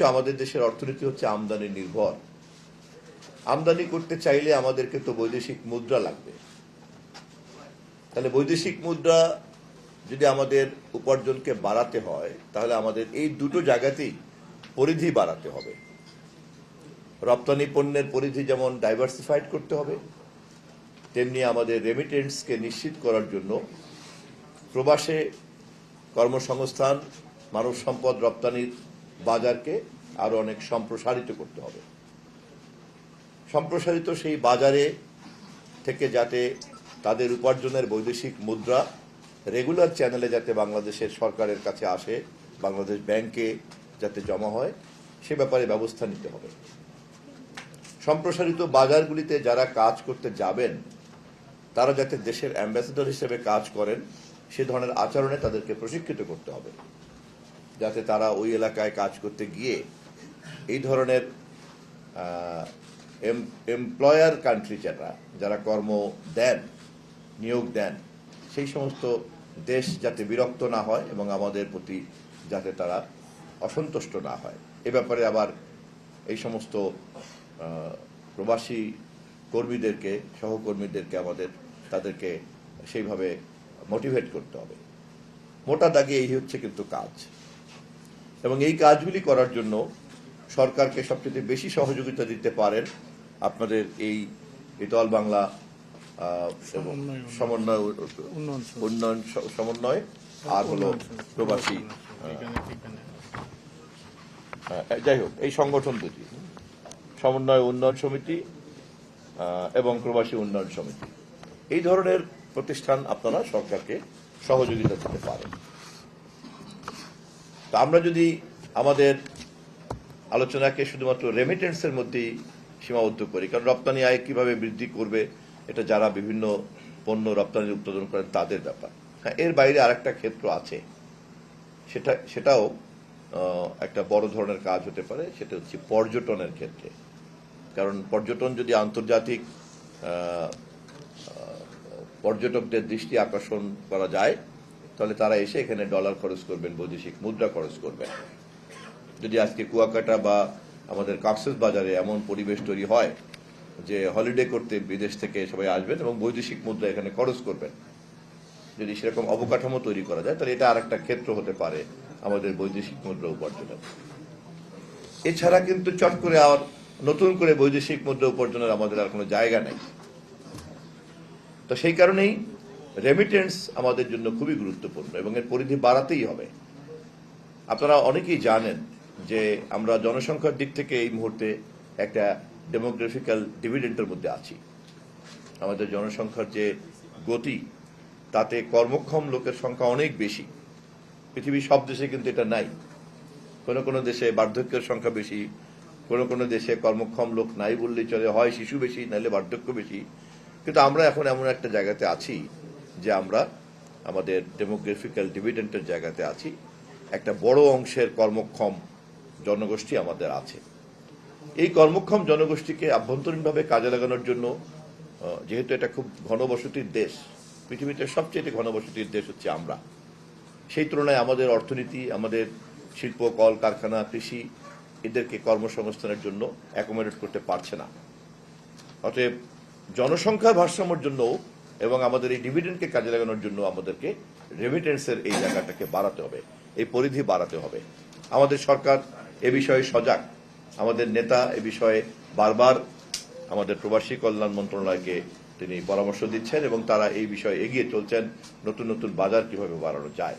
আমাদের দেশের অর্থনীতি হচ্ছে আমদানি নির্ভর। আমদানি করতে চাইলে আমাদেরকে তো বৈদেশিক মুদ্রা লাগবে। তাহলে বৈদেশিক মুদ্রা যদি আমাদের উপার্জনকে বাড়াতে হয়, তাহলে আমাদের এই দুটো জায়গাতেই পরিধি বাড়াতে হবে। রপ্তানি পণ্যের পরিধি যেমন ডাইভার্সিফাইড করতে হবে, তেমনি আমাদের রেমিটেন্সকে নিশ্চিত করার জন্য প্রবাসে কর্মসংস্থান, মানব সম্পদ রপ্তানির বাজারকে আরো অনেক সম্প্রসারিত করতে হবে। সম্প্রসারিত সেই বাজারে থেকে যাতে তাদের উপার্জনের বৈদেশিক মুদ্রা রেগুলার চ্যানেলে যাতে বাংলাদেশের সরকারের কাছে আসে, বাংলাদেশ ব্যাংকে যাতে জমা হয়, সে ব্যাপারে ব্যবস্থা নিতে হবে। সম্প্রসারিত বাজারগুলিতে যারা কাজ করতে যাবেন, তারা যাতে দেশের অ্যাম্বাসেডর হিসেবে কাজ করেন, সে ধরনের আচরণে তাদেরকে প্রশিক্ষিত করতে হবে, যাতে তারা ওই এলাকায় কাজ করতে গিয়ে এই ধরনের এমপ্লয়ার কান্ট্রি যারা কর্ম দেন, নিয়োগ দেন, সেই সমস্ত দেশ যাতে বিরক্ত না হয় এবং আমাদের প্রতি যাতে তারা অসন্তুষ্ট না হয়। এ ব্যাপারে আবার এই সমস্ত প্রবাসী কর্মীদেরকে, সহকর্মীদেরকে তাদেরকে সেইভাবে মোটিভেট করতে হবে। মোটা দাগে এই হচ্ছে কিন্তু কাজ, এবং এই কাজগুলি করার জন্য সরকারকে সবচেয়ে বেশি সহযোগিতা দিতে পারেন আপনাদের এই ইতোয়াল বাংলা উন্নয়ন সমন্বয় আর হলো প্রবাসী, যাই হোক, এই সংগঠন দুটি, সমন্বয় উন্নয়ন সমিতি এবং প্রবাসী উন্নয়ন সমিতি, এই ধরনের প্রতিষ্ঠান আপনারা সরকারকে সহযোগিতা দিতে পারেন। তা আমরা যদি আমাদের আলোচনাকে শুধুমাত্র রেমিটেন্সের মধ্যেই সীমাবদ্ধ করি, কারণ রপ্তানি আয় কিভাবে বৃদ্ধি করবে এটা যারা বিভিন্ন পণ্য রপ্তানি উৎপাদন করেন তাদের ব্যাপার। হ্যাঁ, এর বাইরে আরেকটা ক্ষেত্র আছে, সেটাও একটা বড় ধরনের কাজ হতে পারে, সেটা হচ্ছে পর্যটনের ক্ষেত্রে। কারণ পর্যটন যদি আন্তর্জাতিক পর্যটকদের দৃষ্টি আকর্ষণ করা যায়, তাহলে তারা এসে এখানে ডলার খরচ করবেন, বৈদেশিক মুদ্রা খরচ করবেন। যদি আজকে কুয়াকাটা বা আমাদের কক্সবাজারে এমন পরিবেশ তৈরি হয় যে হলিডে করতে বিদেশ থেকে সবাই আসবেন এবং বৈদেশিক মুদ্রা এখানে খরচ করবেন, যদি সেরকম অবকাঠামো তৈরি করা যায়, তাহলে এটা আরেকটা ক্ষেত্র হতে পারে আমাদের বৈদেশিক মুদ্রা উপার্জনের। এছাড়া কিন্তু চট করে আর নতুন করে বৈদেশিক মুদ্রা উপার্জনের আমাদের আর কোনো জায়গা নেই। তো সেই কারণেই রেমিটেন্স আমাদের জন্য খুবই গুরুত্বপূর্ণ এবং এর পরিধি বাড়াতেই হবে। আপনারা অনেকেই জানেন যে আমরা জনসংখ্যার দিক থেকে এই মুহূর্তে একটা ডেমোগ্রাফিক্যাল ডিভিডেন্টের মধ্যে আছি। আমাদের জনসংখ্যার যে গতি, তাতে কর্মক্ষম লোকের সংখ্যা অনেক বেশি। পৃথিবীর সব দেশে কিন্তু এটা নাই। কোনো কোনো দেশে বার্ধক্যের সংখ্যা বেশি, কোনো কোনো দেশে কর্মক্ষম লোক নাই বললেই চলে, হয় শিশু বেশি নাহলে বার্ধক্য বেশি। কিন্তু আমরা এখন এমন একটা জায়গাতে আছি যে আমরা আমাদের ডেমোগ্রাফিক্যাল ডিভিডেন্টের জায়গাতে আছি। একটা বড় অংশের কর্মক্ষম জনগোষ্ঠী আমাদের আছে। এই কর্মক্ষম জনগোষ্ঠীকে আভ্যন্তরীণভাবে কাজে লাগানোর জন্য, যেহেতু এটা খুব ঘনবসতির দেশ, পৃথিবীতে সবচেয়ে ঘনবসতির দেশ হচ্ছে আমরা, সেই তুলনায় আমাদের অর্থনীতি, আমাদের শিল্প, কল কারখানা, কৃষি এদেরকে কর্মসংস্থানের জন্য অ্যাকোমোডেট করতে পারছে না। অতএব জনসংখ্যার ভারসাম্যের জন্য এবং আমাদের এই ডিভিডেন্ডকে কাজে লাগানোর জন্য আমাদেরকে রেমিটেন্সের এই জায়গাটাকে বাড়াতে হবে, এই পরিধি বাড়াতে হবে। আমাদের সরকার এ বিষয়ে সজাগ। আমাদের নেতা এ বিষয়ে বারবার আমাদের প্রবাসী কল্যাণ মন্ত্রণালয়কে তিনি পরামর্শ দিচ্ছেন এবং তারা এই বিষয়ে এগিয়ে চলছেন, নতুন নতুন বাজার কিভাবে বাড়ানো যায়।